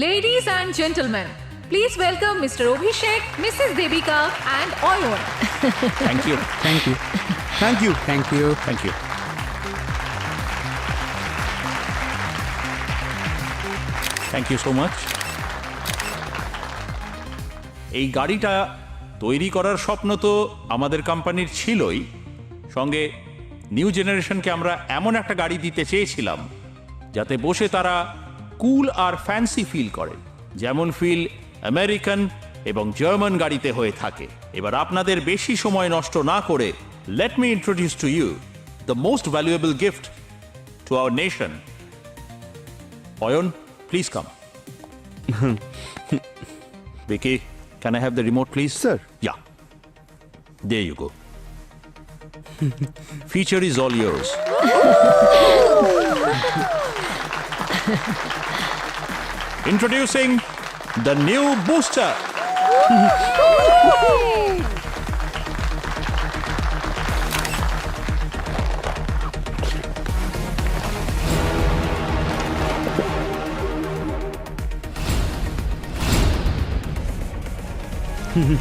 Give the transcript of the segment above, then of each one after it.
Ladies and gentlemen, please welcome Mr. Abhishek, Mrs. Devika, and Oyon. Thank you. Thank you thank you thank you Thank you. Thank you so much. এই গাড়িটা তৈরি করার স্বপ্ন তো আমাদের কোম্পানির ছিলই, সঙ্গে নিউ জেনারেশনকে আমরা এমন একটা গাড়ি দিতে চেয়েছিলাম যাতে বসে তারা কুল আর ফ্যান্সি ফিল করে, যেমন ফিল আমেরিকান এবং জার্মান গাড়িতে হয়ে থাকে। এবার আপনাদের বেশি সময় নষ্ট না করে let me introduce to you the most valuable gift to our nation. Ayan, please come. Vicky, can I have the remote, please? Sir. Yeah. There you go. Feature is all yours. Introducing the new Booster.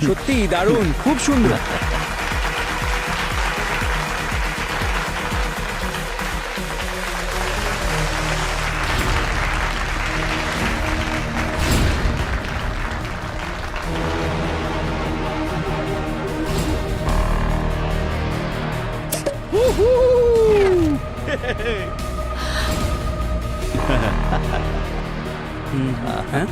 সত্যি দারুণ, খুব সুন্দর। হ্যাঁ,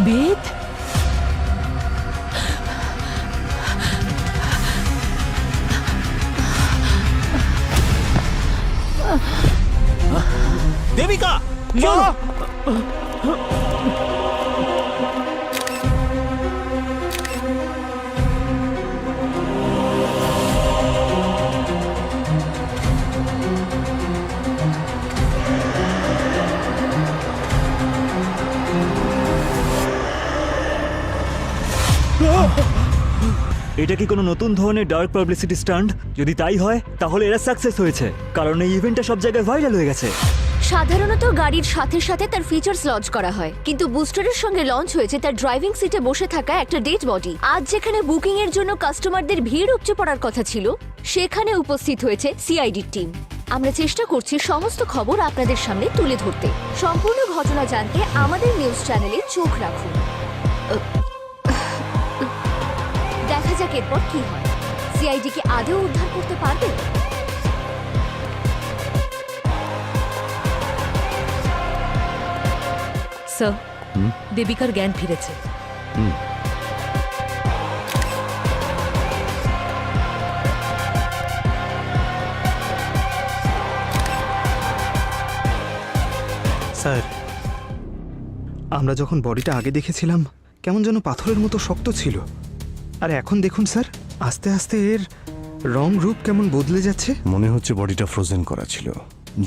বেদ? Devika! মা! এটা কি কোনো নতুন ধরনের ডার্ক পাবলিসিটি স্টান্ট? যদি তাই হয় তাহলে এরা সাকসেস হয়েছে, কারণ এই ইভেন্টটা সব জায়গায় ভাইরাল হয়ে গেছে। সাধারণত গাড়ির সাথে সাথে তার ফিচার্স লঞ্চ করা হয়, কিন্তু বুস্টারের সঙ্গে লঞ্চ হয়েছে তার ড্রাইভিং সিটে বসে থাকা একটা ডেড বডি। আজ যেখানে বুকিং এর জন্য কাস্টমারদের ভিড় উপচে পড়ার কথা ছিল, সেখানে উপস্থিত হয়েছে সিআইডির টিম। আমরা চেষ্টা করছি সমস্ত খবর আপনাদের সামনে তুলে ধরতে। সম্পূর্ণ ঘটনা জানতে আমাদের নিউজ চ্যানেলে চোখ রাখুন। দেখা যাক এরপর কি হয়। সিআইডি কি আদৌ উদ্ধার করতে পারবে? স্যার, দেবিকার জ্ঞান ফিরেছে। স্যার, আমরা যখন বডিটা আগে দেখেছিলাম কেমন যেন পাথরের মতো শক্ত ছিল, আর এখন দেখুন স্যার, আস্তে আস্তে এর রং রূপ কেমন বদলে যাচ্ছে। মনে হচ্ছে বডিটা ফ্রোজেন করা ছিল,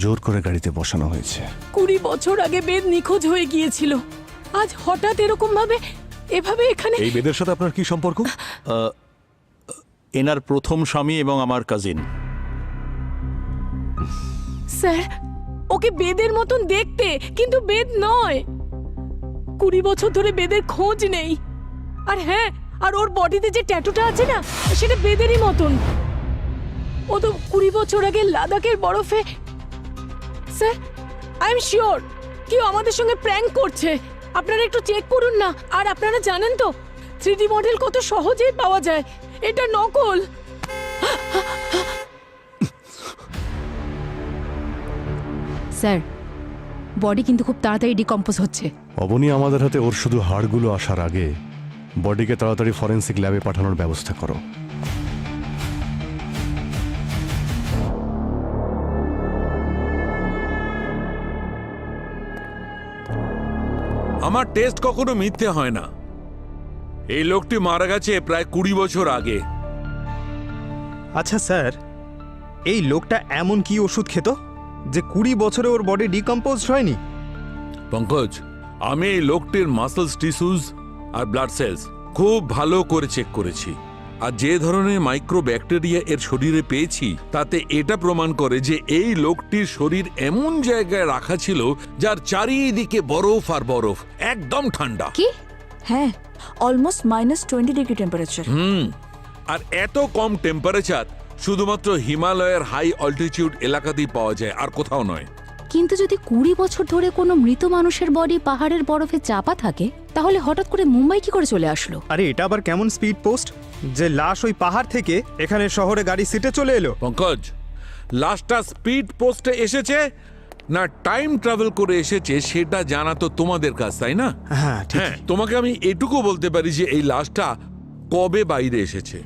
জোর করে গাড়িতে বসানো হয়েছে। 20 বছর আগে বেদ নিখোঁজ হয়ে গিয়েছিল, আজ হঠাৎ এরকম ভাবে এভাবে এখানে। এই বেদের সাথে আপনার কি সম্পর্ক? এনার প্রথম স্বামী এবং আমার কাজিন। স্যার, ওকে বেদের মতন দেখতে, কিন্তু বেদ নয়। 20 বছর ধরে বেদের খোঁজ নেই। আর হ্যাঁ, আর ওর বডিতে যে ট্যাটুটা আছে না, সেটা বেদেরই মতন। ও তো 20 বছর আগে লাদাখের বরফে। স্যার, আই এম শিওর কেউ আমাদের সঙ্গে প্র্যাঙ্ক করছে। আপনারা একটু চেক করুন না। আর আপনারা জানেন তো, 3D মডেল কত সহজেই পাওয়া যায়। এটা নকল। স্যার বডি কিন্তু খুব তাড়াতাড়ি ডিকম্পোজ হচ্ছে। অবনী আমাদের হাতে ওর শুধু হাড়গুলো আসার আগে বডিকে তাড়াতাড়ি ফরেন্সিক ল্যাবে পাঠানোর ব্যবস্থা করো। আমার টেস্ট কখনো মিথ্যে হয় না। এই লোকটি মারা গেছে প্রায় 20 বছর আগে। আচ্ছা স্যার, এই লোকটা এমন কি ওষুধ খেত যে 20 বছরে ওর বডি ডিকম্পোজ হয়নি? পঙ্কজ, আমি এই লোকটির মাসলস, টিস্যুজ আর ব্লাড সেলস খুব ভালো করে চেক করেছি, আর যে ধরনের মাইক্রো ব্যাকটেরিয়া এর শরীরে পেয়েছি তাতে এটা প্রমাণ করে যে এই লোকটির শরীর এমন জায়গায় রাখা ছিল যার চারিদিকে বরফ আর বরফ, একদম ঠান্ডা। কি? হ্যাঁ, অলমোস্ট -20 ডিগ্রি টেম্পারেচার। আর এত কম টেম্পারেচার শুধুমাত্র হিমালয়ের হাই অল্টিটিউড এলাকাতেই পাওয়া যায়, আর কোথাও নয়। কিন্তু যদি 20 বছর ধরে কোনো মৃত মানুষের বডি পাহাড়ের বরফে চাপা থাকে তাহলে হঠাৎ করে মুম্বাই কি করে চলে আসলো? আরে এটা আবার কেমন স্পিড পোস্ট যে লাশ ওই পাহাড় থেকে এখানে শহরে গাড়ি সিটে চলে এলো? পঙ্কজ, লাস্টটা স্পিড পোস্টে এসেছে না টাইম ট্রাভেল করে এসেছে সেটা জানা তো তোমাদের কাছ, তাই না? হ্যাঁ ঠিক। হ্যাঁ, তোমাকে আমি এটুকু বলতে পারি যে এই লাশটা কবে বাইরে এসেছে।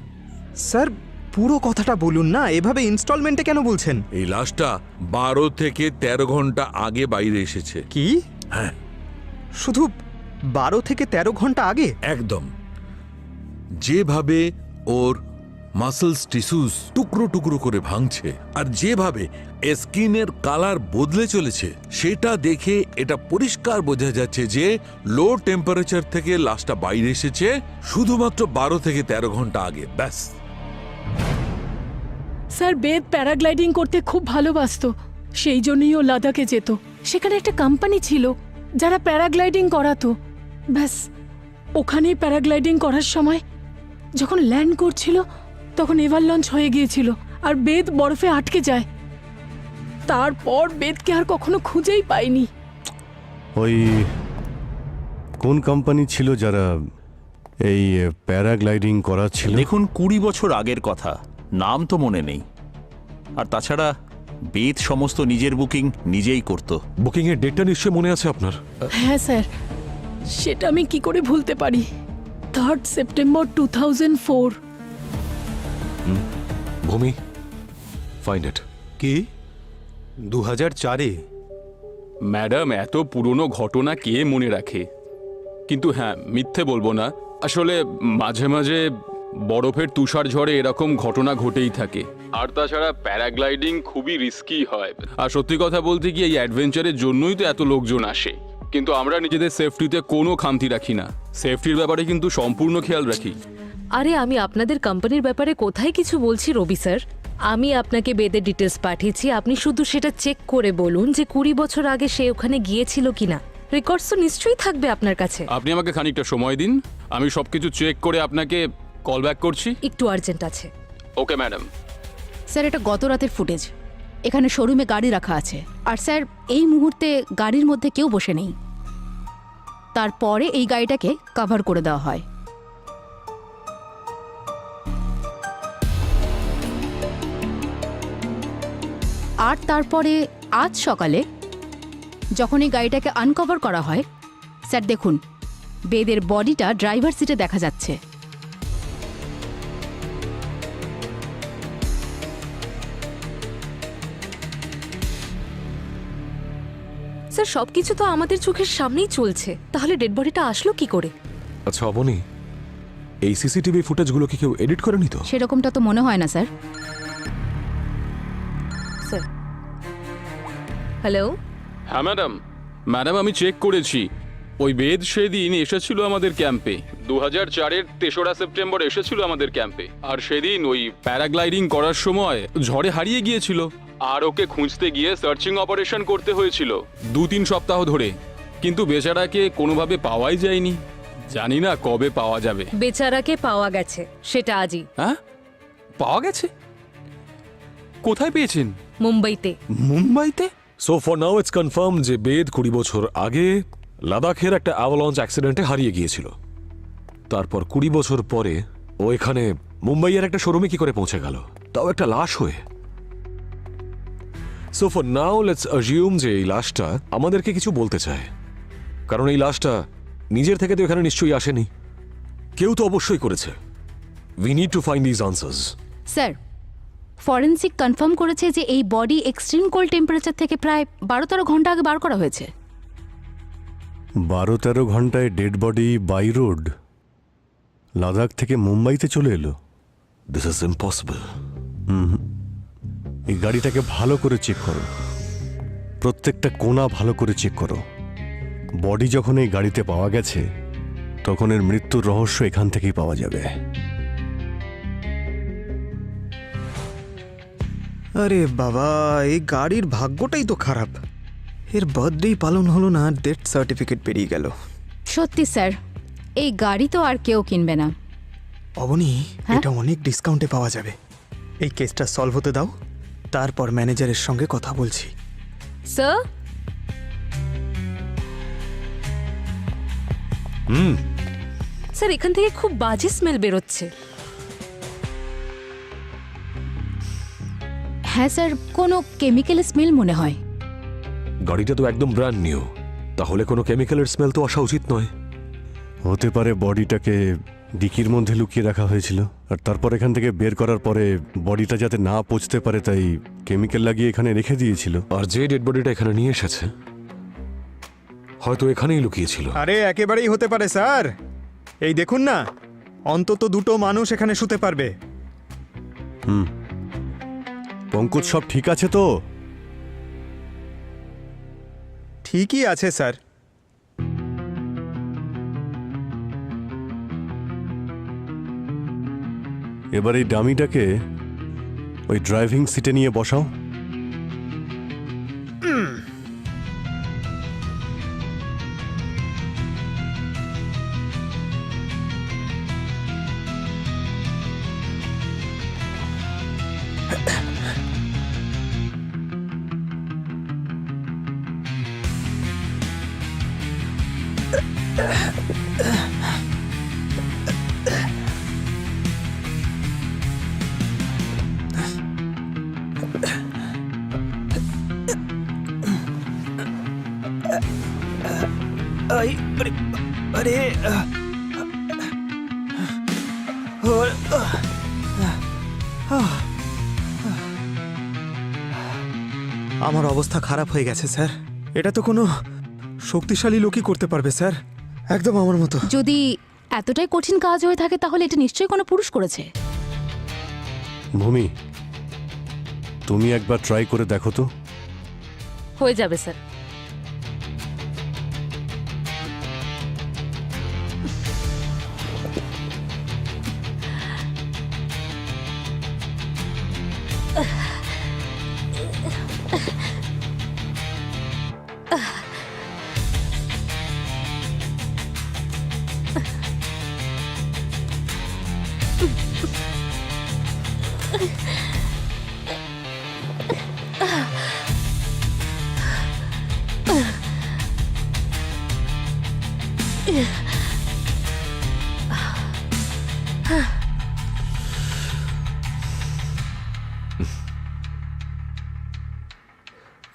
স্যার পুরো কথাটা বলুন না, এভাবে ইনস্টলমেন্টে কেন বলছেন? এই লাশটা 12 থেকে 13 ঘন্টা আগে বাইরে এসেছে। কি? হ্যাঁ, শুধু 12 থেকে 13 ঘন্টা আগে? একদম। যেভাবে ওর মাসলস, টিস্যুস টুকরো টুকরো করে ভাঙছে আর যেভাবে স্কিনের কালার বদলে চলেছে সেটা দেখে এটা পরিষ্কার বোঝা যাচ্ছে যে লো টেম্পারেচার থেকে লাশটা বাইরে এসেছে শুধুমাত্র 12 থেকে 13 ঘন্টা আগে, ব্যাস। স্যার বেদ প্যারাগ্লাইডিং করতে খুব ভালোবাসতো, সেই জন্যই ও লাদাখে যেত। সেখানে একটা কোম্পানি ছিল যারা প্যারাগ্লাইডিং করাতো। ব্যাস ওখানেই প্যারাগ্লাইডিং করার সময় যখন ল্যান্ড করছিল তখন এভার লঞ্চ হয়ে গিয়েছিল আর বেদ বরফে আটকে যায়। তারপর বেদকে আর কখনো খুঁজেই পাইনি। ওই কোন কোম্পানি ছিল যারা এই প্যারাগ্লাইডিং করাচ্ছিল? দেখুন 20 বছর আগের কথা, নাম তো মনে নেই। আর তাছাড়া বেদ সমস্ত নিজের বুকিং নিজেই করত। বুকিং এর ডেটটা নিশ্চয়ই মনে আছে আপনার? হ্যাঁ স্যার, সেটা আমি কি করে ভুলতে পারি। 3 সেপ্টেম্বর 2004। ভূমি, ফাইন্ড ইট। কি 2004-এ? ম্যাডাম, এত পুরনো ঘটনা কে মনে রাখে? কিন্তু হ্যাঁ, মিথ্যে বলবো না, আসলে মাঝে মাঝে বরফের তুষার ঝড়ে এরকম ঘটনা ঘটেই থাকে। আর তাছাড়া প্যারাগ্লাইডিং খুবই রিস্কি হয়। আর সত্যি কথা বলতে কি, এই অ্যাডভেঞ্চারের জন্যই তো এত লোকজন আসে। কিন্তু আমরা নিজেদের সেফটিতে কোনো খামতি রাখি না, সেফটির ব্যাপারে কিন্তু সম্পূর্ণ খেয়াল রাখি। আরে আমি আপনাদের কোম্পানির ব্যাপারে কোথায় কিছু বলছি রবি স্যার। আমি আপনাকে বেদের ডিটেলস পাঠিয়েছি, আপনি শুধু সেটা চেক করে বলুন যে 20 বছর আগে সে ওখানে গিয়েছিল কিনা। রেকর্ডস তো নিশ্চয়ই থাকবে আপনার কাছে। আপনি আমাকে খানিকটা সময় দিন, আমি সবকিছু চেক করে আপনাকে কল ব্যাক করছি। একটু আর্জেন্ট আছে। Okay madam. স্যার এটা গত রাতের ফুটেজ, এখানে শোরুমে গাড়ি রাখা আছে। আর স্যার এই মুহূর্তে গাড়ির মধ্যে কেউ বসে নেই, তারপরে এই গাড়িটাকে কভার করে দেওয়া হয়। আর তারপরে আজ সকালে যখন এই গাড়িটাকে আনকভার করা হয়, স্যার দেখুন বেদের বডিটা ড্রাইভার সিটে দেখা যাচ্ছে। স্যার সবকিছু তো আমাদের চোখের সামনেই চলছে, তাহলে ডেড বডিটা আসলো কি করে? আচ্ছা অবনী, এই সিসিটিভি ফুটেজগুলো কি কেউ এডিট করেনি তো? সেরকমটা তো মনে হয় না স্যার। Sir hello. হ্যাঁ ম্যাডাম, ম্যাডাম আমি চেক করেছি, ওই বেদ সেদিন এসেছিল আমাদের ক্যাম্পে। 2004-এর 3রা সেপ্টেম্বর এসেছিল আমাদের ক্যাম্পে। আর সেদিন ওই প্যারাগ্লাইডিং করার সময় ঝড়ে হারিয়ে গিয়েছিল। আর ওকে খুঁজতে গিয়ে সার্চিং অপারেশন করতে হয়েছিল 2-3 সপ্তাহ ধরে, কিন্তু বেচারাকে কোনোভাবে পাওয়াই যায়নি। জানি না কবে পাওয়া যাবে। বেচারাকে পাওয়া গেছে, সেটা আজই। হ্যাঁ, পাওয়া গেছে? কোথায় পেয়েছেন? মুম্বাইতে। মুম্বাইতে? So for now it's confirm যে বেদ 20 বছর আগে লাদাখের একটা অ্যাভালাঞ্চ অ্যাক্সিডেন্টে হারিয়ে গিয়েছিল। তারপর 20 বছর পরে ও এখানে মুম্বাইয়ের একটা শোরুমে কি করে পৌঁছে গেল, তাও একটা লাশ হয়ে। So for now let's assume যে এই লাশটা আমাদেরকে কিছু বলতে চায়, কারণ এই লাশটা নিজের থেকে তো এখানে নিশ্চয়ই আসেনি, কেউ তো অবশ্যই করেছে। We need to find this answers. Sir, forensic confirm করেছে যে এই বডি এক্সট্রিম কোল্ড টেম্পারেচার থেকে প্রায় 12-13 ঘন্টা আগে বার করা হয়েছে। 12-13 ঘন্টায় dead body by road Ladakh থেকে মুম্বাইতে চলে এলো? This is impossible. এই গাড়িটাকে ভালো করে চেক করো, প্রত্যেকটা কোণা ভালো করে চেক করো। বডি যখন এই গাড়িতে পাওয়া গেছে তখন এর মৃত্যুর রহস্য এখান থেকেই পাওয়া যাবে। আরে বাবা, এই গাড়ির ভাগ্যটাই তো খারাপ। এর বার্থডেই পালন হলো না, ডেথ সার্টিফিকেট পেরিয়ে গেল। সত্যি স্যার, এই গাড়ি তো আর কেউ কিনবে না। অবনী, এটা অনেক ডিসকাউন্টে পাওয়া যাবে। এই কেসটা সলভ হতে দাও, তারপর ম্যানেজারের সঙ্গে কথা বলছি। স্যার, স্যার এখান থেকে খুব বাজে স্মেল বেরোচ্ছে। হ্যাঁ স্যার, কোনো কেমিক্যাল স্মেল মনে হয়। গাড়িটা তো একদম ব্র্যান্ড নিউ, তাহলে কোনো কেমিক্যালের স্মেল তো আসা উচিত নয়। হতে পারে বডিটাকে ডিকির মধ্যে লুকিয়ে রাখা হয়েছিল, আর তারপর এখান থেকে বের করার পরে বডিটা যাতে না পচতে পারে তাই কেমিক্যাল লাগিয়ে এখানে রেখে দিয়েছিল। আর যে ডেড বডিটা এখানে নিয়ে এসেছে হয়তো এখানেই লুকিয়েছিল। আরে একেবারেই হতে পারে স্যার। এই দেখুন না, অন্তত 2 মানুষ এখানে শুতে পারবে। পঙ্কজ, সব ঠিক আছে তো? ঠিকই আছে স্যার। এবার এই ডামিটাকে ওই ড্রাইভিং সিটে নিয়ে বসাও। আমার অবস্থা খারাপ হয়ে গেছে স্যার। এটা তো কোনো শক্তিশালী লোকই করতে পারবে স্যার, একদম আমার মতো। যদি এতটাই কঠিন কাজ হয়ে থাকে তাহলে এটা নিশ্চয়ই কোনো পুরুষ করেছে। ভূমি, তুমি একবার ট্রাই করে দেখো তো। হয়ে যাবে স্যার।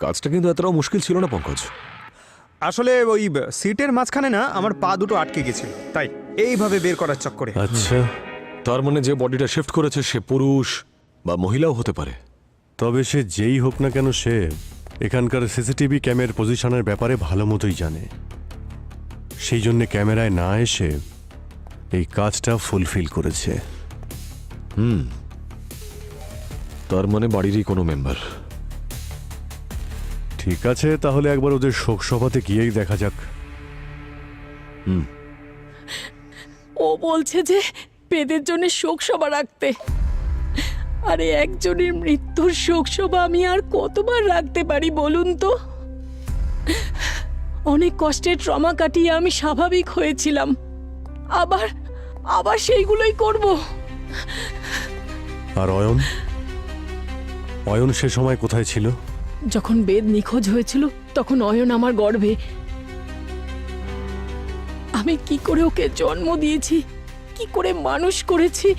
কাজটা কিন্তু এতটাও মুশকিল ছিল না পঙ্কজ। আসলে ওই সিটের মাঝখানে না আমার পা দুটো আটকে গেছিল, তাই এইভাবে বের করার চক্করে। আচ্ছা, তার মানে যে বডিটা শিফট করেছে সে পুরুষ বা মহিলাও হতে পারে। তবে সে যেই হোক না কেন, সে এখানকার সিসিটিভি ক্যামের পজিশনের ব্যাপারে ভালো মতোই জানে। সেই জন্য ক্যামেরায় না এসে এই কাজটা ফুলফিল করেছে। তার মানে বাড়িরই কোনো মেম্বার। ঠিক আছে, তাহলে একবার ওদের শোক সভাতে গিয়েই দেখা যাক। ও বলছে যে বেদের জন্য শোক সভা রাখতে। আরে একজনের মৃত্যুর শোক সভা আমি আর কতবার রাখতে পারি বলুন তো? অনেক কষ্টের ট্রমা কাটিয়ে আমি স্বাভাবিক হয়েছিলাম, আবার আবার সেইগুলোই করব। আর অয়ন, অয়ন সে সময় কোথায় ছিল? যখন বেদ নিখোঁজ হয়েছিল তখন অয়ন আমার গর্ভে। আমি কি করে ওকে জন্ম দিয়েছি কি করে মানুষ করেছি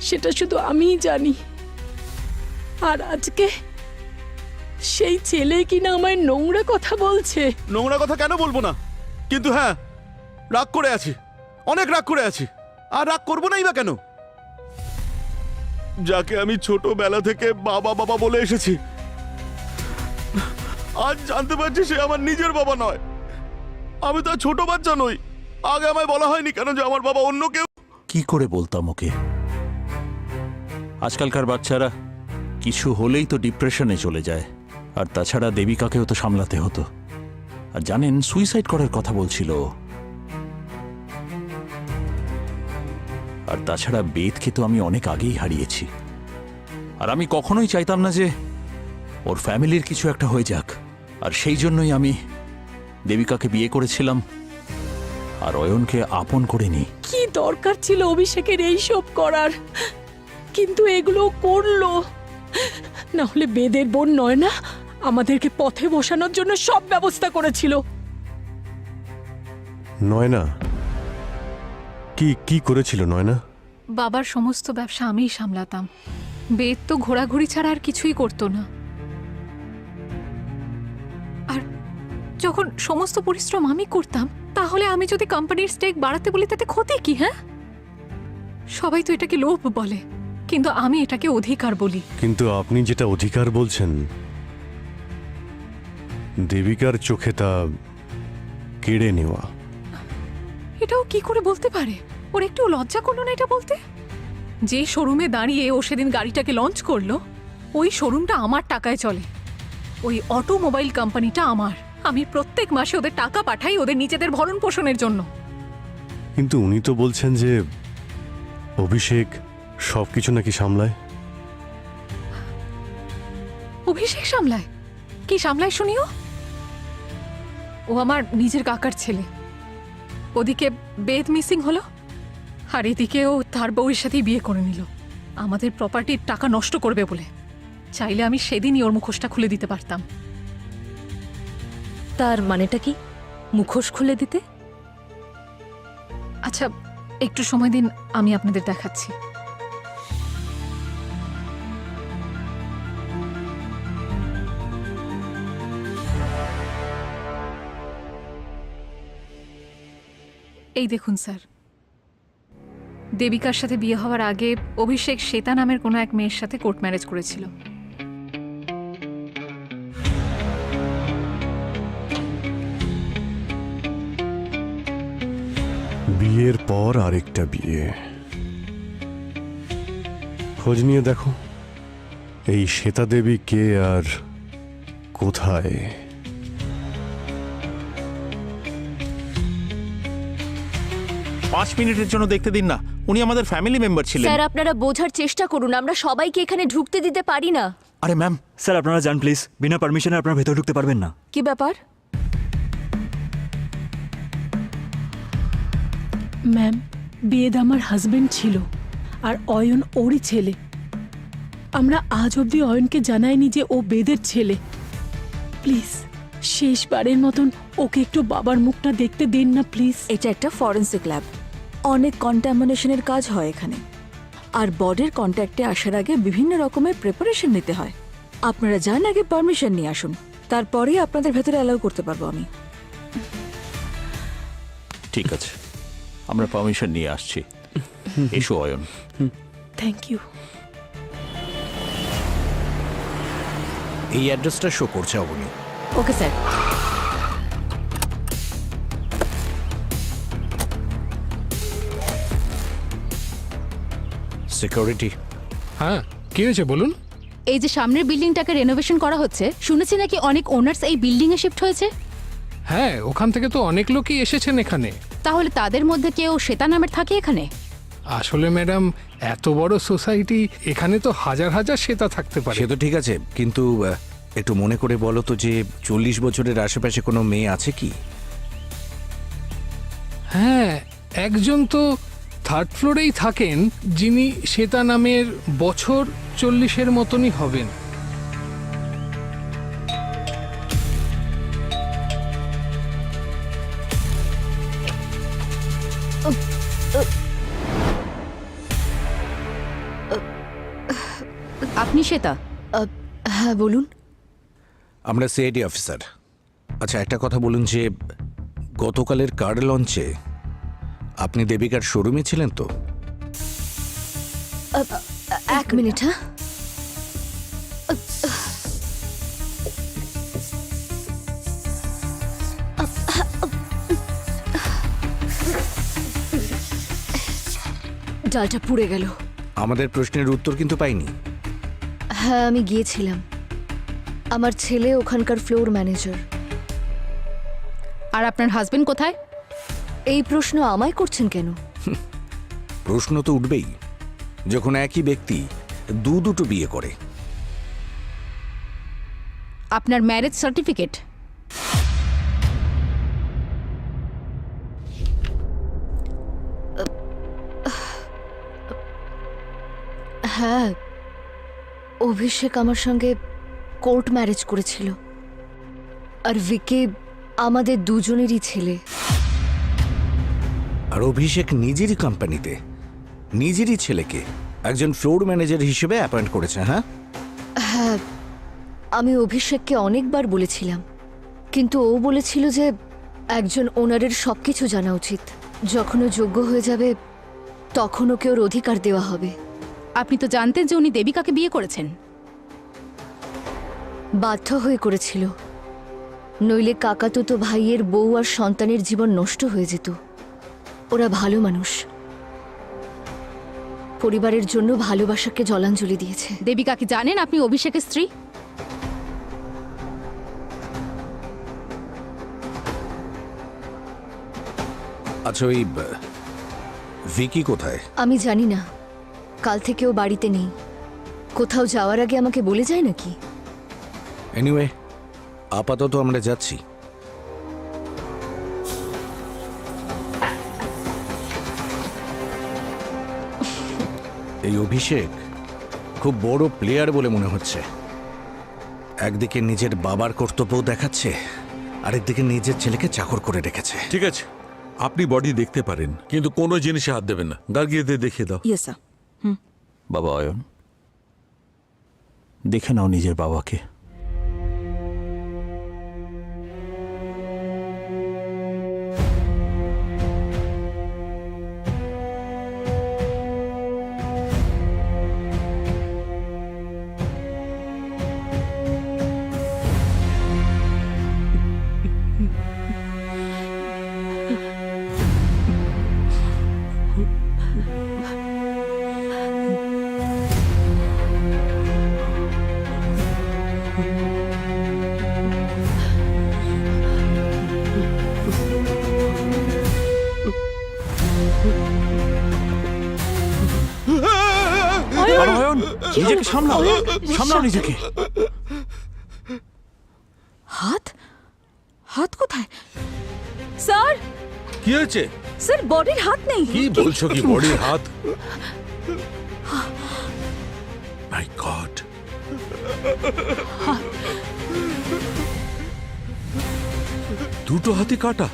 সেটা শুধু আমিই জানি। আর আজকে সেই ছেলে কিনা আমায় নোংরা কথা বলছে। নোংরা কথা কেন বলবো না, কিন্তু হ্যাঁ রাগ করে আছি, অনেক রাগ করে আছি। আর রাগ করবো নাই বা কেন? যাকে আমি ছোটবেলা থেকে বাবা বাবা বলে এসেছি, আজ জানতে পারছি সে আমার নিজের বাবা নয়। আমি তো আর ছোট বাচ্চা নই। আগে আমায় বলা হয়নি কেন যে আমার বাবা অন্য কেউ? কি করে বলতাম ওকে? আজকালকার বাচ্চারা কিছু হলেই তো ডিপ্রেশনে চলে যায়। আর তাছাড়া দেবিকাকেও তো সামলাতে হতো। আর জানেন, সুইসাইড করার কথা বলছিল ও। আর তাছাড়া বেদকে তো আমি অনেক আগেই হারিয়েছি। আর আমি কখনোই চাইতাম না যে ওর ফ্যামিলির কিছু একটা হয়ে যাক। আর সেই জন্যই আমি দেবিকাকে বিয়ে করেছিলাম আর অয়নকে আপন করে নিই। কি দরকার ছিল অভিষেকের এইসব করার? কিন্তু এগুলো করলো না হলে বেদের বোন নয় না আমাদেরকে পথে বসানোর জন্য সব ব্যবস্থা করেছিল। নয়না কি কি করেছিল নয়না? বাবার সমস্ত ব্যবসা আমিই সামলাতাম। বেদ তো ঘোরাঘুরি ছাড়া আর কিছুই করতো না। আর যখন সমস্ত পরিশ্রম আমি করতাম, তাহলে আমি যদি কোম্পানির স্টেক বাড়াতে বলি তাতে ক্ষতি কি? হ্যাঁ, সবাই তো এটাকে লোভ বলে, কিন্তু আমি এটাকে অধিকার বলি। কিন্তু আপনি যেটা অধিকার বলছেন, দেবিকার চোখে তা কেড়ে নেওয়া। এটাও কি করে বলতে পারে? ওর একটু লজ্জা করলো না এটা বলতে? যে শোরুমে দাঁড়িয়ে ও সেদিন গাড়িটাকে লঞ্চ করলো, ওই শোরুমটা আমার টাকায় চলে। ওই অটোমোবাইল কোম্পানিটা আমার। আমি প্রত্যেক মাসে ওদের টাকা পাঠাই ওদের নিজেদের ভরণ পোষণের জন্য। কিন্তু উনি তো বলছেন যে অভিষেক সবকিছু নাকি সামলায়। অভিষেক সামলায়? কি সামলায় শুনিও? ও আমার নিজের কাকার ছেলে। ওদিকে বেদ মিসিং হলো, আর এদিকে ও তার বউয়ের সাথেই বিয়ে করে নিল আমাদের প্রপার্টির টাকা নষ্ট করবে বলে। চাইলে আমি সেদিনই ওর মুখোশটা খুলে দিতে পারতাম। তার মানেটা কি, মুখোশ খুলে দিতে? আচ্ছা, একটু সময় দিন, আমি আপনাদের দেখাচ্ছি। এই দেখুন স্যার, দেবিকার সাথে বিয়ে হওয়ার আগে অভিষেক শ্বেতা নামের কোনো এক মেয়ের সাথে কোর্ট ম্যারেজ করেছিল। বিয়ের পর আরেকটা বিয়ে। খোঁজ নিয়ে দেখো এই শ্বেতা দেবী কে আর কোথায়। 5 মিনিটের জন্য দেখতে দিন না, উনি আমাদের ফ্যামিলি মেম্বার ছিলেন। স্যার আপনারা বোঝার চেষ্টা করুন, আমরা সবাইকে এখানে ঢুকতে দিতে পারি না। আরে ম্যাম। স্যার আপনারা যান প্লিজ, বিনা পারমিশনে আপনারা ভেতর ঢুকতে পারবেন না। কি ব্যাপার? ম্যাম, বেদ আমার হাজবেন্ড ছিল আর অয়ন ওরই ছেলে। আমরা আজ অবধি অয়নকে জানাইনি যে ও বেদের ছেলে। প্লিজ শেষবারের মতন ওকে একটু বাবার মুখটা দেখতে দিন না প্লিজ। এটা একটা ফরেন্সিক ল্যাব, অনেক কন্টামিনেশনের কাজ হয় এখানে। আর বডির কন্ট্যাক্টে আসার আগে বিভিন্ন রকমের প্রিপারেশন নিতে হয়। আপনারা যান, আগে পারমিশন নিয়ে আসুন, তারপরেই আপনাদের ভেতরে অ্যালাউ করতে পারবো আমি। ঠিক আছে, আমরা পারমিশন নিয়ে আসছি। এসো অয়ন। Thank you. এই অ্যাড্রেসটা শো করছে অবনী। Okay sir. সিকিউরিটি। হ্যাঁ, কি হয়েছে বলুন? এই যে সামনের বিল্ডিংটাকে রেনোভেশন করা হচ্ছে, শুনেছি নাকি অনেক ওনার্স এই বিল্ডিং এ শিফট হয়েছে। হ্যাঁ, ওখান থেকে তো অনেক লোকই এসেছেন এখানে। তাহলে তাদের মধ্যে কেউ শ্বেতা নামের থাকে এখানে? আসলে ম্যাডাম, এত বড় সোসাইটি, এখানে তো হাজার হাজার শ্বেতা থাকতে পারে। সে তো ঠিক আছে, কিন্তু একটু মনে করে বলো তো যে 40 বছরের আশেপাশে কোনো মেয়ে আছে কি? হ্যাঁ, একজন তো থার্ড ফ্লোরেই থাকেন, যিনি শ্বেতা নামের, বছর 40-এর মতনই হবেন। আপনি শ্বেতা? হ্যাঁ বলুন। আমরা সিআইডি অফিসার। আচ্ছা, একটা কথা বলুন যে গতকালের কার লঞ্চে আপনি দেবিকার শোরুমে ছিলেন তো? এক মিনিট। হ্যাঁ, ডালটা পুড়ে গেল। আমাদের প্রশ্নের উত্তর কিন্তু পাইনি। হ্যাঁ, আমি গিয়েছিলাম। আমার ছেলে ওখানকার ফ্লোর ম্যানেজার। আর আপনার হাজবেন্ড কোথায়? এই প্রশ্ন আমায় করছেন কেন? প্রশ্ন তো উঠবেই যখন একই ব্যক্তি দুটো বিয়ে করে। আপনার ম্যারেজ সার্টিফিকেট? হ্যাঁ, অভিষেক আমার সঙ্গে কোর্ট ম্যারেজ করেছিল। আর ভিকি আমাদের দুজনেরই ছেলে। আর অভিষেক নিজেরই কোম্পানিতে নিজেরই ছেলেকে একজন ফ্লোর ম্যানেজার হিসেবে অ্যাপয়েন্ট করেছে। হ্যাঁ হ্যাঁ, আমি অভিষেককে অনেকবার বলেছিলাম, কিন্তু ও বলেছিল যে একজন ওনারের সবকিছু জানা উচিত। যখন ও যোগ্য হয়ে যাবে তখন ওকে ওর অধিকার দেওয়া হবে। আপনি তো জানতেন যে উনি দেবিকাকে বিয়ে করেছেন। বাধ্য হয়ে করেছিল, নইলে কাকাতুতো ভাইয়ের বউ আর সন্তানের জীবন নষ্ট হয়ে যেত। ওরা ভালো মানুষ, পরিবারের জন্য ভালোবাসাকে জলাঞ্জলি দিয়েছে। দেবিকা কি জানেন আপনি অভিষেকের স্ত্রী? আচ্ছা, ওই ভিকি কোথায়? আমি জানি না, কাল থেকে ও বাড়িতে নেই। কোথাও যাওয়ার আগে আমাকে বলে যায় নাকি? এনিওয়ে, আপাতত আমরা যাচ্ছি। এই অভিষেক খুব বড় প্লেয়ার বলে মনে হচ্ছে। একদিকে নিজের বাবার কর্তব্য দেখাচ্ছে, আরেকদিকে নিজের ছেলেকে চাকর করে রেখেছে। ঠিক আছে, আপনি বডি দেখতে পারেন, কিন্তু কোনো জিনিসে হাত দেবেন না। গার্গিয়াদের দেখিয়ে দাও। Yes sir. বাবা অয়ন, দেখে নাও নিজের বাবাকে। নিজেকে সামলাও, সামলাও নিজেকে। হাত? হাত কোথায় স্যার? কি হয়েছে? স্যার, বডির হাত নেই। কি বলছো? কি বডির হাত? মাই গড, দুটো হাতই কাটা।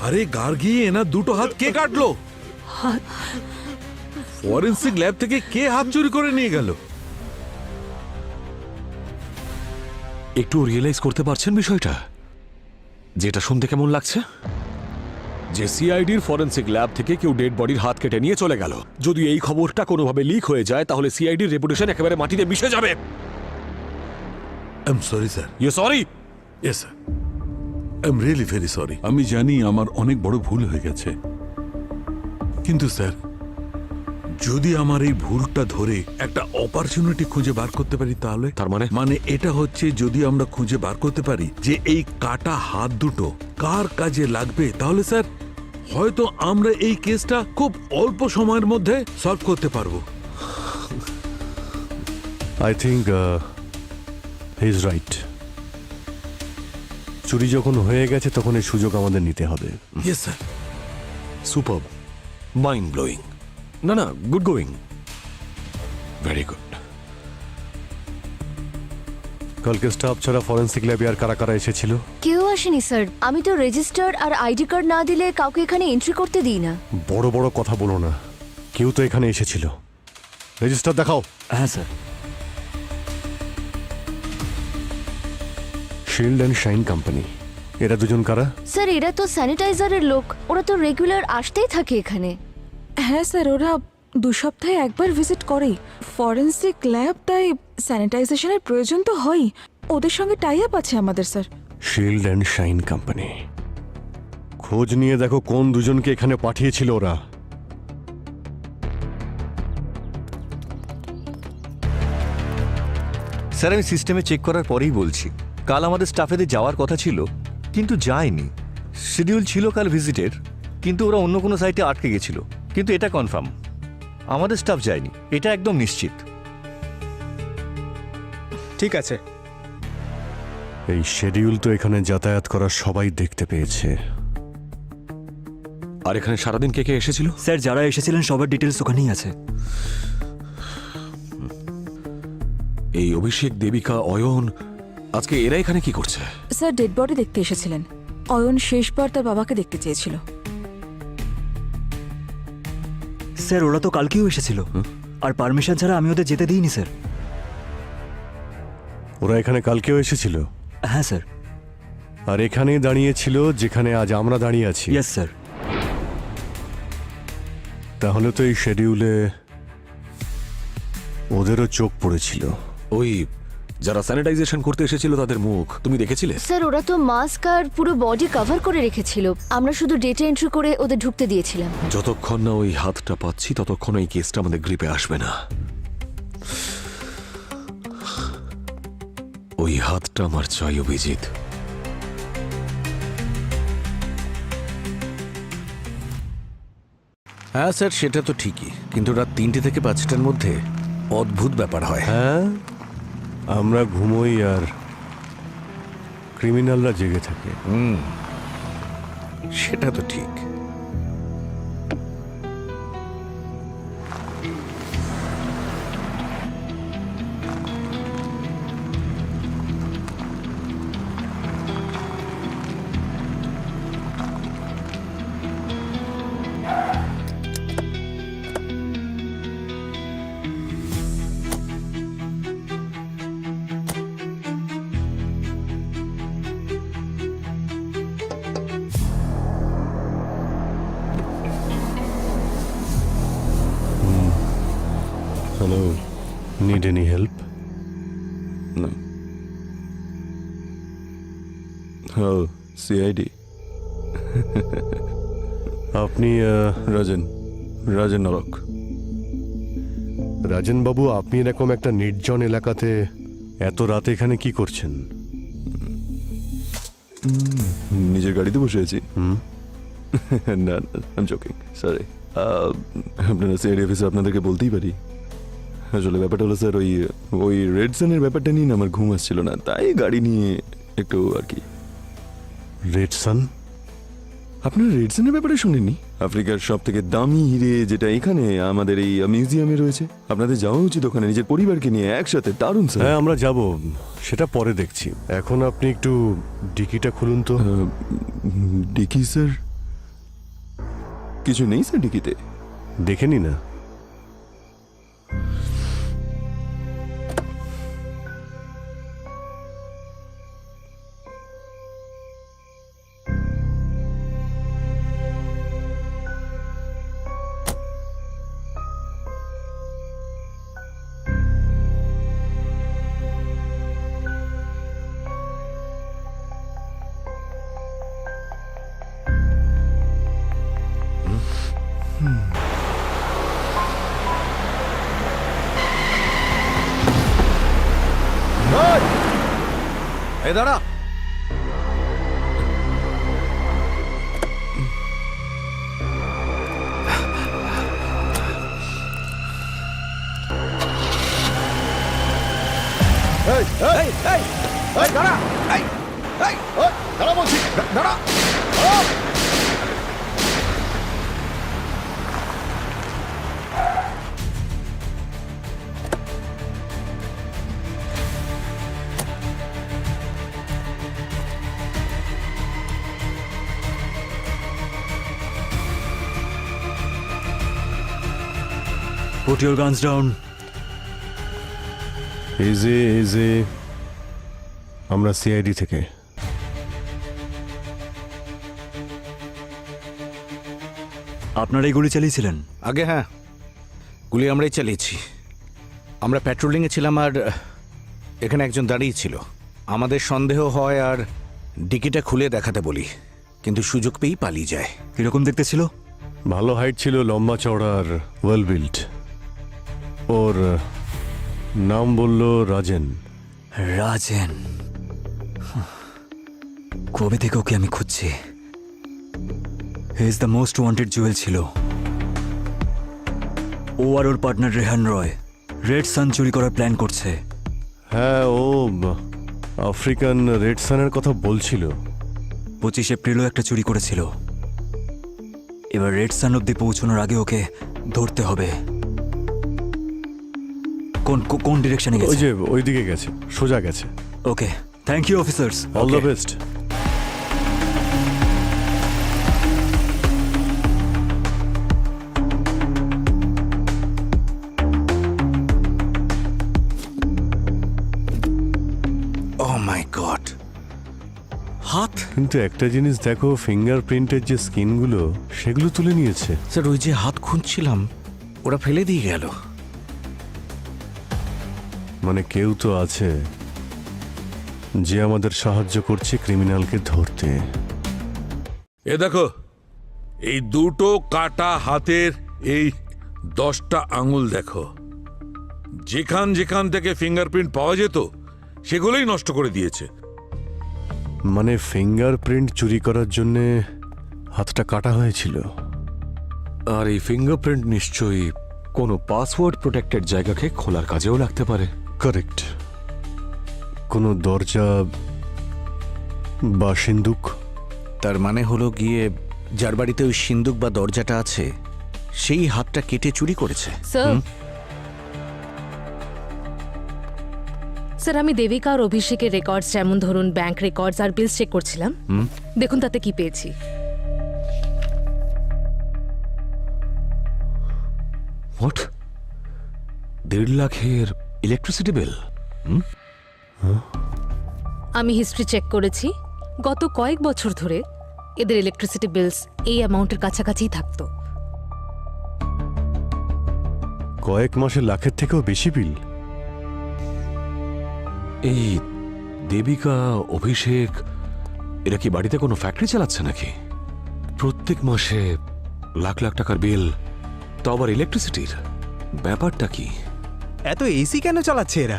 আরে গার্গি, এনার দুটো হাত কে কাটলো? ফরেন্সিক ল্যাব থেকে কে হাত চুরি করে নিয়ে গেল? একটু রিয়েলাইজ করতে পারছেন বিষয়টা? যেটা শুনতে কেমন লাগছে? যে সিআইডির ফরেন্সিক ল্যাব থেকে কেউ ডেড বডির হাত কেটে নিয়ে চলে গেল। যদি এই খবরটা কোনোভাবে লিক হয়ে যায় তাহলে সিআইডির রেপুটেশন একেবারে মাটিতে মিশে যাবে। I am sorry sir. You sorry? Yes sir, I am really very sorry. আমি জানি আমার অনেক বড় ভুল হয়ে গেছে, কিন্তু স্যার যদি আমার এই ভুলটা ধরে একটা অপরচুনিটি খুঁজে বার করতে পারি তাহলে। তার মানে এটা হচ্ছে যদি আমরা খুঁজে বার করতে পারি যে এই কাটা হাত দুটো কার কাজে লাগবে, তাহলে স্যার হয়তো আমরা এই কেসটা খুব অল্প সময়ের মধ্যে সলভ করতে পারবো। I think he is right. চুরি যখন হয়ে গেছে তখন এই সুযোগ আমাদের নিতে হবে। Yes sir. Super, mind blowing. না না, গুড গোয়িং, ভেরি গুড। কালকে স্টাফ ছাড়া ফরেন্সিক ল্যাবে আর কারা কারা এসেছিল? কেউ আসেনি স্যার। আমি তো রেজিস্টার আর আইডি কার্ড না দিলে কাউকে এখানে এন্ট্রি করতে দিই না। বড় বড় কথা বলো না, কেউ তো এখানে এসেছিল। রেজিস্টার দেখাও। হ্যাঁ sir. Shield and shine company, এরা দুজন কারা? স্যার এরা তো স্যানিটাইজারের লোক, ওরা তো রেগুলার আসতেই থাকে এখানে। হ্যাঁ স্যার, ওরা 2 সপ্তাহে একবার ভিজিট করেই। ফরেন্সিক ল্যাব, তাই স্যানিটাইজেশনের প্রয়োজন তো হয়ই। ওদের সঙ্গে টাই আপ আছে আমাদের sir. Shield and shine company, খোঁজ নিয়ে দেখো কোন দুজনকে এখানে পাঠিয়েছিল ওরা। স্যার আমি সিস্টেমে চেক করার পরেই বলছি, কাল আমাদের স্টাফেদের যাওয়ার কথা ছিল কিন্তু যায়নি। শিডিউল ছিল কাল ভিজিটের, কিন্তু ওরা অন্য কোনো সাইটে আটকে গেছিল। কিন্তু এটা কনফার্ম, আমাদের স্টাফ যায়নি, এটা একদম নিশ্চিত। ঠিক আছে। এই শিডিউল তো এখানে যাতায়াত করা সবাই দেখতে পেয়েছে। আর এখানে সারাদিন কে কে এসেছিল? স্যার যারা এসেছিলেন সবার ডিটেলস ওখানেই আছে। এই অভিষেক, দেবিকা, অয়ন, আজকে এরা এখানে কি করছে? স্যার ডেড বডি দেখতে এসেছিলেন। অয়ন শেষবার তার বাবাকে দেখতে চেয়েছিল। স্যার ওরা তো কালকেও এসেছিল, আর পারমিশন ছাড়া আমি ওদের যেতে দিইনি স্যার। ওরা এখানে কালকেও এসেছিল? হ্যাঁ স্যার। আর এখানেই দাঁড়িয়েছিল যেখানে আজ আমরা দাঁড়িয়ে আছি? Yes sir. তাহলে তো এই শিডিউলে ওদেরও চোখ পড়েছিল। ওই যারা স্যানিটাইজেশন করতে এসেছিল তাদের মুখ তুমি দেখেছিলে? স্যার ওরা তো মাস্ক আর পুরো বডি কভার করে রেখেছিল, আমরা শুধু ডেটা এন্ট্রি করে ওদের ঢুকতে দিয়েছিলাম। যতক্ষণ না ওই হাতটা পাচ্ছি ততক্ষণ এই কেসটা আমাদের গ্রিপে আসবে না। ওই হাতটা আমার চাই অভিজিৎ। হ্যাঁ স্যার, সেটা তো ঠিকই, কিন্তু রাত 3টে থেকে 5টার মধ্যে অদ্ভুত ব্যাপার হয়। হ্যাঁ, আমরা ঘুমোই আর ক্রিমিনালরা জেগে থাকে। সেটা তো ঠিক। Hello, need any help? হ্যাঁ, সিআইডি। আপনি রাজেন নরক। রাজেন বাবু, আপনি এরকম একটা নির্জন এলাকাতে এত রাতে এখানে কি করছেন? নিজের গাড়িতে বসে আছি। না, আই এম জোকিং, সরি। আপনারা সিআইডি অফিসে আপনাদেরকে বলতেই পারি। আসলে ব্যাপারটা হলো স্যার, ওই রেড সানের ব্যাপারটা নিয়ে না আমার ঘুম আসছিল না, তাই গাড়ি নিয়ে একটু আর কি। রেড সান? আপনারা রেড সানের ব্যাপারে শুনেননি? আফ্রিকার সব থেকে দামি হিরে যেটা এখানে আমাদের এই মিউজিয়ামে রয়েছে। আপনাদের যাওয়া উচিত ওখানে, নিজের পরিবারকে নিয়ে একসাথে। দারুণ স্যার। হ্যাঁ, আমরা যাব, সেটা পরে দেখছি। এখন আপনি একটু ডিকিটা খুলুন তো। Dickey sir? কিছু নেই স্যার ডিকিতে। দেখেনি না? এই দাঁড়া। দাঁড়া বলছি, দাঁড়া। Put your guns down. এই যে আমরা সিআইডি থেকে। আপনারা এই গুলি চালিয়েছিলেন? আগে হ্যাঁ, গুলি আমরাই চালিয়েছি। আমরা প্যাট্রোলিংয়ে ছিলাম আর এখানে একজন দাঁড়িয়ে ছিল। আমাদের সন্দেহ হয় আর ডিকিটা খুলে দেখাতে বলি, কিন্তু সুযোগ পেয়েই পালিয়ে যায়। কিরকম দেখতে ছিল? ভালো হাইট ছিল, লম্বা চওড়া আর ওয়েল বিল্ড। ওর নাম বলল রাজেন। রাজেন? কবে থেকে ওকে আমি খুঁজছি। He is the most wanted Jewel ছিল। ও আর ওর পার্টনার রেহান রয় রেড সান চুরি করার প্ল্যান করছে। হ্যাঁ, ও আফ্রিকান রেড সানের কথা বলছিল। 25 এপ্রিলও একটা চুরি করেছিল। এবার রেড সান অব্দি পৌঁছানোর আগে ওকে ধরতে হবে। কোন ডিরেকশনে গেছে? ওই যে ওইদিকে গেছে, সোজা গেছে। Okay, thank you officers. All the best. Oh my god, হাত! কিন্তু একটা জিনিস দেখো, ফিঙ্গারপ্রিন্টের যে স্কিনগুলো সেগুলো তুলে নিয়েছে। স্যার, ওই যে হাত খুঁজছিলাম ওরা ফেলে দিয়ে গেল। মানে কেউ তো আছে যে আমাদের সাহায্য করছে ক্রিমিনালকে ধরতে। এ দেখো, এই দুটো কাটা হাতের এই 10টা আঙুল দেখো। যেখান যেখান থেকে ফিঙ্গারপ্রিন্ট পাওয়া যেত সেগুলোই নষ্ট করে দিয়েছে। মানে ফিঙ্গারপ্রিন্ট চুরি করার জন্য হাতটা কাটা হয়েছিল। আর এই ফিঙ্গারপ্রিন্ট নিশ্চয়ই কোনো পাসওয়ার্ড প্রোটেক্টেড জায়গাকে খোলার কাজেও লাগতে পারে। কারেক্ট। কোনো দরজা বা সিন্দুক। তার মানে হলো গিয়ে যার বাড়িতে ওই সিন্দুক বা দরজাটা আছে সেই হাতটা কেটে চুরি করেছে। স্যার, আমি দেবিকা আর অভিষেকের রেকর্ডস, যেমন ধরুন ব্যাংক রেকর্ডস আর বিলস চেক করছিলাম। দেখুন তাতে কি পেয়েছি। হোয়াট? 1.5 লাখের ইলেকট্রিসিটি বিল? আমি হিস্ট্রি চেক করেছি। গত কয়েক বছর ধরে এদের ইলেকট্রিসিটি বিলস এই অ্যামাউন্টের কাছাকাছিই থাকতো। কয়েক মাসে লাখের থেকেও বেশি বিল? এই দেবিকা, অভিষেক এরা কি বাড়িতে কোনো ফ্যাক্টরি চালাচ্ছে নাকি? প্রত্যেক মাসে লাখ লাখ টাকার বিল, তো আবার ইলেকট্রিসিটির। ব্যাপারটা কি? এত এসি কেন চালাচ্ছে এরা?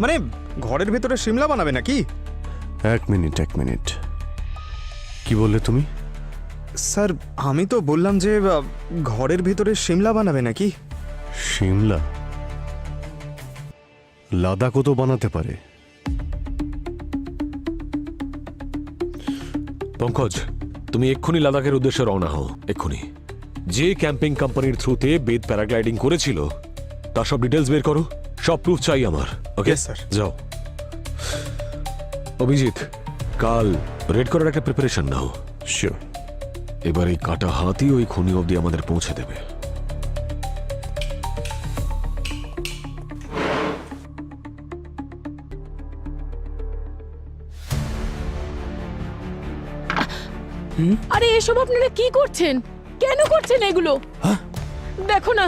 মানে ঘরের ভেতরে সিমলা বানাবে নাকি? এক মিনিট, কি বললে তুমি? স্যার, আমি তো বললাম যে ঘরের ভেতরে সিমলা বানাবে নাকি। সিমলা? লাদাখও তো বানাতে পারে। পঙ্কজ, তুমি এক্ষুনি লাদাখের উদ্দেশ্যে রওনা হও, এক্ষুনি। যে ক্যাম্পিং কোম্পানির থ্রুতে বেদ প্যারাগ্লাইডিং করেছিল তার সব ডিটেলস বের করো। সব প্রুফ চাই আমার। Okay sir. যাও। অভিজিৎ, কাল রেড করার একটা প্রিপারেশন নাও। শিওর। এবার এই কাটা হাতই ওই খুনি অবধি আমাদের পৌঁছে দেবে। আরে এসব আপনারা কি করছেন? কেন করছেন এগুলো? দেখো না,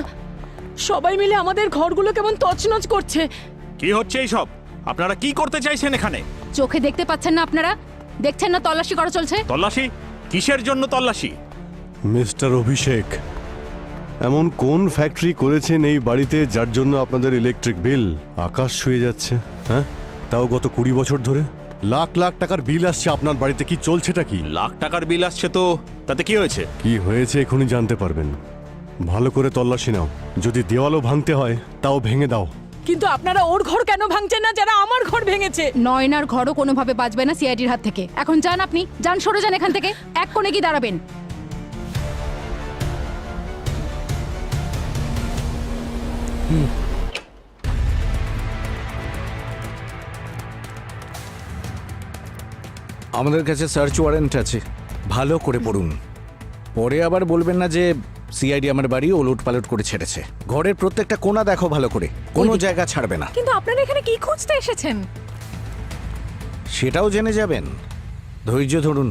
সবাই মিলে আমাদের ঘরগুলো কেমন তছনছ করছে। কি হচ্ছে এইসব? আপনারা কি করতে চাইছেন এখানে? চোখে দেখতে পাচ্ছেন না আপনারা? দেখছেন না তল্লাশি করা চলছে? তল্লাশি? কিসের জন্য তল্লাশি? মিস্টার অভিষেক, এমন কোন ফ্যাক্টরি করেছেন এই বাড়িতে যার জন্য আপনাদের ইলেকট্রিক বিল আকাশ ছুঁয়ে যাচ্ছে? হ্যাঁ, তাও গত 20 বছর ধরে লাখ লাখ টাকার বিল আসছে আপনার বাড়িতে। কি চলছেটা কি? লাখ টাকার বিল আসছে তো তাতে কি হয়েছে? কি হয়েছে এখনই জানতে পারবেন। ভালো করে তল্লাশি নাও। যদি দেওয়ালও ভাঙতে হয় তাও ভেঙে দাও। কিন্তু আপনারা ওর ঘর কেন ভাঙছেন না যারা আমার ঘর ভেঙেছে? নয়নার ঘরও কোনোভাবে বাঁচবে না সিআইডির হাত থেকে। এখন যান, আপনি যান, সরে যান এখান থেকে। এক কোণে কি দাঁড়াবেন? আমাদের কাছে সার্চ ওয়ারেন্ট আছে, ভালো করে পড়ুন। পরে আবার বলবেন না যে সিআইডি আমার বাড়ি ওলট পালট করে ছেড়েছে। ঘরের প্রত্যেকটা কোণা দেখো ভালো করে, কোনো জায়গা ছাড়বে না। কিন্তু আপনারা এখানে কি খুঁজতে এসেছেন? সেটাও জেনে যাবেন, ধৈর্য ধরুন।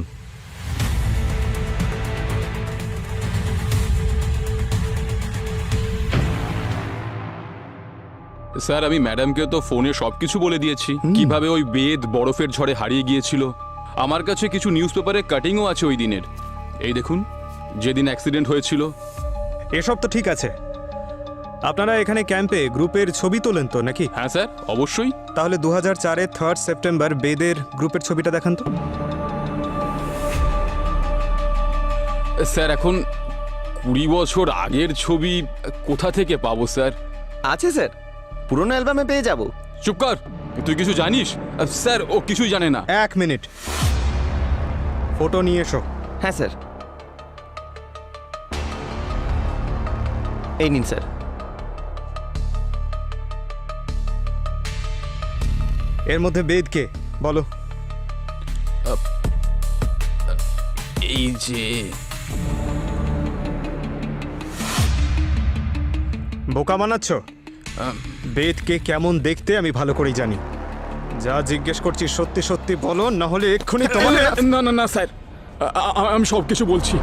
স্যার আমি ম্যাডামকে তো ফোনে সবকিছু বলে দিয়েছি, কিভাবে ওই বেদ বরফের ঝড়ে হারিয়ে গিয়েছিল। আমার কাছে কিছু নিউজ পেপারে কাটিংও আছে ওই দিনের। এই দেখুন, যেদিন অ্যাক্সিডেন্ট হয়েছিল। এসব তো ঠিক আছে, আপনারা এখানে ক্যাম্পে গ্রুপের ছবি তোলেন তো নাকি? হ্যাঁ স্যার, অবশ্যই। তাহলে 2004-এর 3 সেপ্টেম্বর বেদের গ্রুপের ছবিটা দেখান তো। স্যার এখন 20 বছর আগের ছবি কোথা থেকে পাবো স্যার? আছে স্যার, পুরনো অ্যালবামে পেয়ে যাব। চুপ কর, তুই কিছু জানিস? স্যার ও কিছুই জানে না। 1 মিনিট, ফটো নিয়ে এসো। হ্যাঁ স্যার, এই নিন স্যার। এর মধ্যে বেদ কে বলো? এই যে বোকা বানাচ্ছ? বেদকে কেমন দেখতে আমি ভালো করেই জানি। যা জিজ্ঞেস করছি সত্যি সত্যি বলো, না হলে এক্ষুনি তোমাকে। না না না স্যার, আমি সব কিছু বলছি।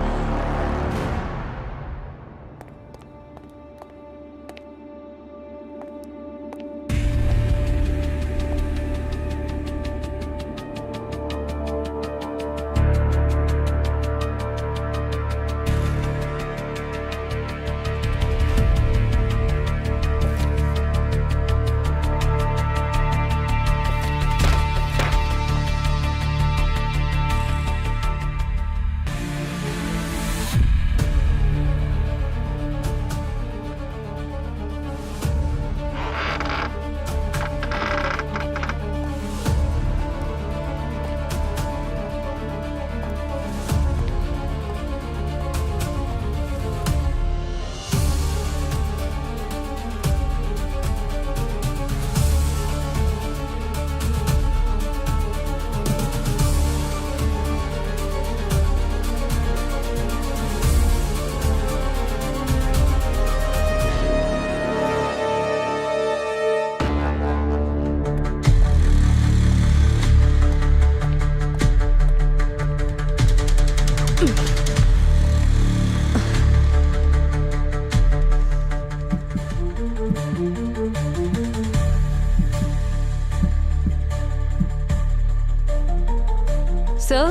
স্যার?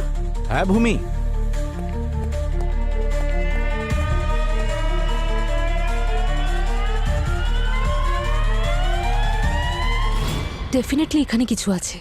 হ্যাঁ ভূমি, ডেফিনেটলি এখানে কিছু আছে।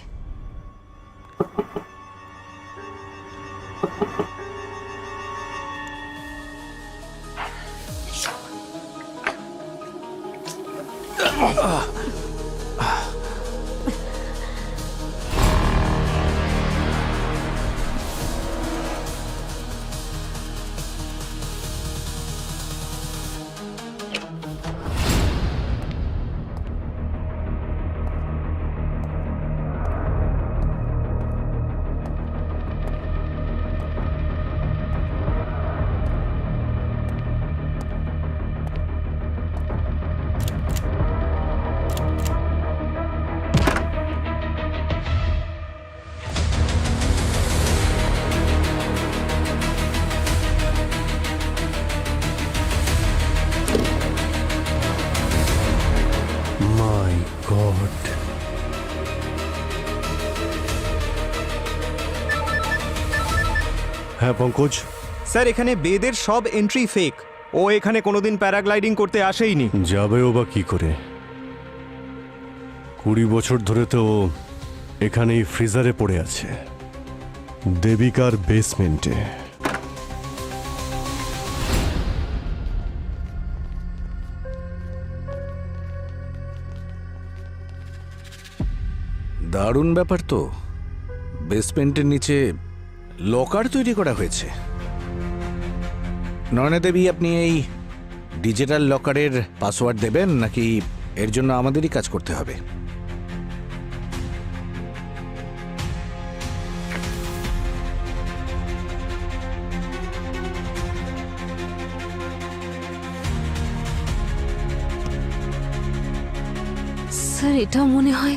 মাই গড, হ্যাঁ পঙ্কজ। স্যার এখানে বেদের সব এন্ট্রি ফেক। ও এখানে কোনোদিন প্যারাগ্লাইডিং করতে আসেইনি। যাবেও বা কি করে? 20 বছর ধরে তো ও এখানেই ফ্রিজারে পড়ে আছে, দেবিকার বেসমেন্টে। দারুণ ব্যাপার তো। বেসমেন্টের নিচে লকার তৈরি করা হয়েছে। নয়না দেবী, আপনি এই ডিজিটাল লকারের পাসওয়ার্ড দেবেন নাকি এর জন্য আমাদেরই কাজ করতে হবে? স্যার এটা মনে হয়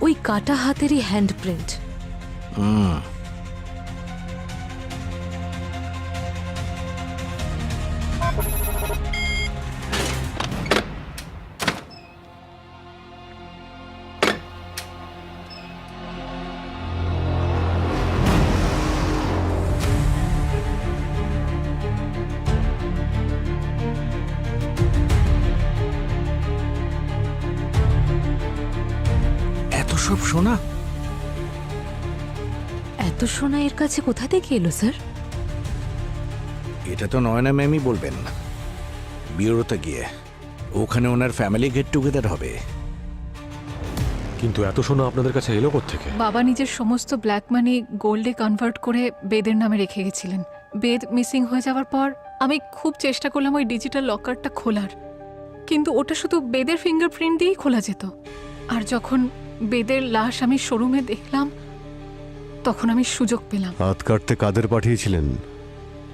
ওই কাটা হাতেরই হ্যান্ডপ্রিন্ট। এত সব সোনা, এত সোনা এর কাছে কোথা থেকে এলো স্যার? এটা তো নয়না ম্যামই বলবেন। বিউরোতে গিয়ে ওখানে ওনার ফ্যামিলি গেট টুগেদার হবে। কিন্তু এত সোনা আপনাদের কাছে এলো কোত্থেকে? বাবা নিজের সমস্ত ব্ল্যাক মানি গোল্ডে কনভার্ট করে বেদের নামে রেখে গেছিলেন। বেদ মিসিং হয়ে যাওয়ার পর আমি খুব চেষ্টা করলাম ওই ডিজিটাল লকারটা খোলার, কিন্তু ওটা শুধু বেদের ফিঙ্গারপ্রিন্ট দিয়েই খোলা যেত। আর যখন বেদের লাশ আমি শোরুমে দেখলাম, তখন আমি সুযোগ পেলাম। হাত কাটতে কাদের পাঠিয়েছিলেন?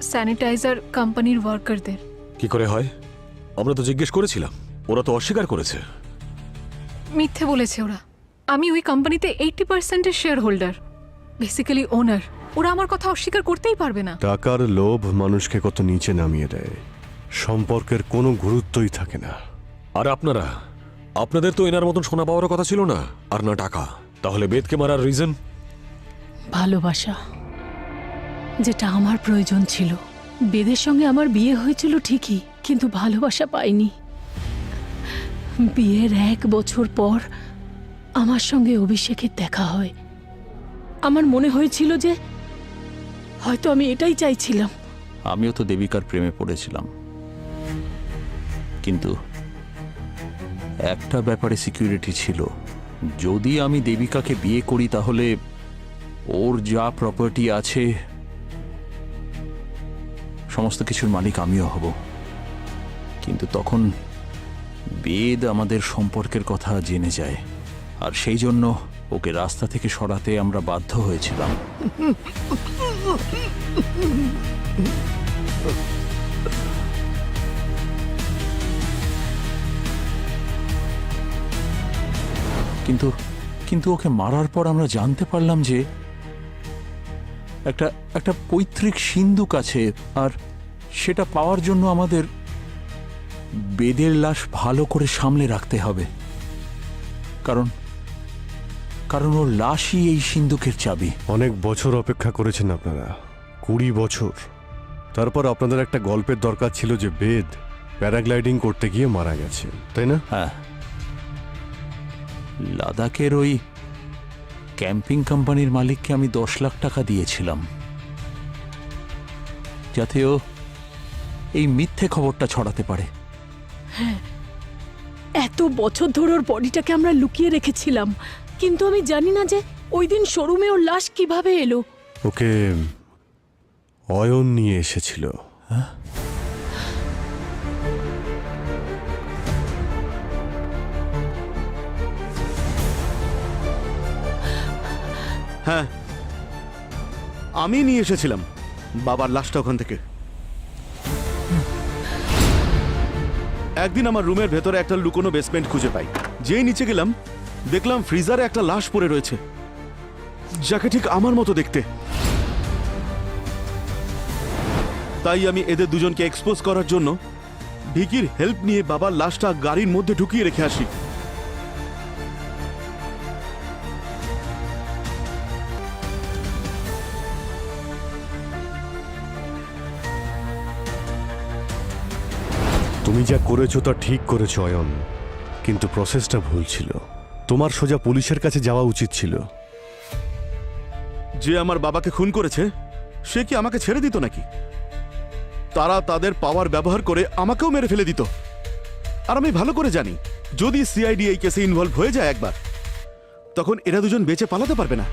স্যানিটাইজার কোম্পানির ওয়ার্কারদের। কি করে হয়? আমরা তো জিজ্ঞেস করেছিলাম, ওরা তো অস্বীকার করেছে। মিথ্যে বলেছে ওরা। আমি ওই কোম্পানিতে 80% শেয়ার হোল্ডার, বেসিক্যালি ওনার। ওরা আমার কথা অস্বীকার করতেই পারবে না। টাকার লোভ মানুষকে কত নিচে নামিয়ে দেয়, সম্পর্কের কোনো গুরুত্বই থাকে না। আর আপনাদের তো এনার মতন সোনা পাওয়ার কথা ছিল না, আর না টাকা। তাহলে বেদকে মারার রিজন? ভালোবাসা, যেটা আমার প্রয়োজন ছিল। বেদের সঙ্গে আমার বিয়ে হয়েছিল ঠিকই, কিন্তু ভালোবাসা পাইনি। বিয়ের 1 বছর পর আমার সঙ্গে অভিষেকের দেখা হয়। আমার মনে হয়েছিল যে হয়তো আমি এটাই চাইছিলাম। আমিও তো দেবিকার প্রেমে পড়েছিলাম, কিন্তু একটা ব্যাপারে সিকিউরিটি ছিল। যদি আমি দেবিকাকে বিয়ে করি তাহলে ওর যা প্রপার্টি আছে সমস্ত কিছুর মালিক আমিও হব। কিন্তু তখন বেদ আমাদের সম্পর্কের কথা জেনে যায়, আর সেই জন্য ওকে রাস্তা থেকে সরাতে আমরা বাধ্য হয়েছিলাম। কিন্তু কিন্তু ওকে মারার পর আমরা জানতে পারলাম যে একটা পৈতৃক সিন্ধুক আছে, আর সেটা পাওয়ার জন্য আমাদের বেদের লাশ ভালো করে সামলে রাখতে হবে, কারণ ওর লাশই এই সিন্ধুকের চাবি। অনেক বছর অপেক্ষা করেছেন আপনারা, 20 বছর। তারপর আপনাদের একটা গল্পের দরকার ছিল যে বেদ প্যারাগ্লাইডিং করতে গিয়ে মারা গেছে, তাই না? হ্যাঁ, লাদাখের ওই ক্যাম্পিং কোম্পানির মালিককে আমি 10 লাখ টাকা দিয়েছিলাম, যাতে ও এই মিথ্যে খবরটা ছড়াতে পারে। হ্যাঁ, এত বছর ধরে ওর বডিটাকে আমরা লুকিয়ে রেখেছিলাম, কিন্তু আমি জানি না যে ওই দিন শোরুমে ওর লাশ কিভাবে এলো। ওকে অয়ন নিয়ে এসেছিল। হ্যাঁ, আমি নিয়ে এসেছিলাম বাবার লাশটা ওখান থেকে। একদিন আমার রুমের ভেতরে একটা লুকোনো বেসমেন্ট খুঁজে পাই। যেই নিচে গেলাম, দেখলাম ফ্রিজারে একটা লাশ পড়ে রয়েছে, যাকে ঠিক আমার মতো দেখতে। তাই আমি এদের দুজনকে এক্সপোজ করার জন্য ভিকির হেল্প নিয়ে বাবার লাশটা গাড়ির মধ্যে ঢুকিয়ে রেখে আসি। তুমি যা করেছো তা ঠিক করেছো অয়ন, কিন্তু প্রসেসটা ভুল ছিল। তোমার সোজা পুলিশের কাছে যাওয়া উচিত ছিল। যে আমার বাবাকে খুন করেছে সে কি আমাকে ছেড়ে দিত নাকি? তারা তাদের পাওয়ার ব্যবহার করে আমাকেও মেরে ফেলে দিত। আর আমি ভালো করে জানি, যদি সিআইডি এই কেসে ইনভলভ হয়ে যায় একবার, তখন এরা দুজন বেঁচে পালাতে পারবে না।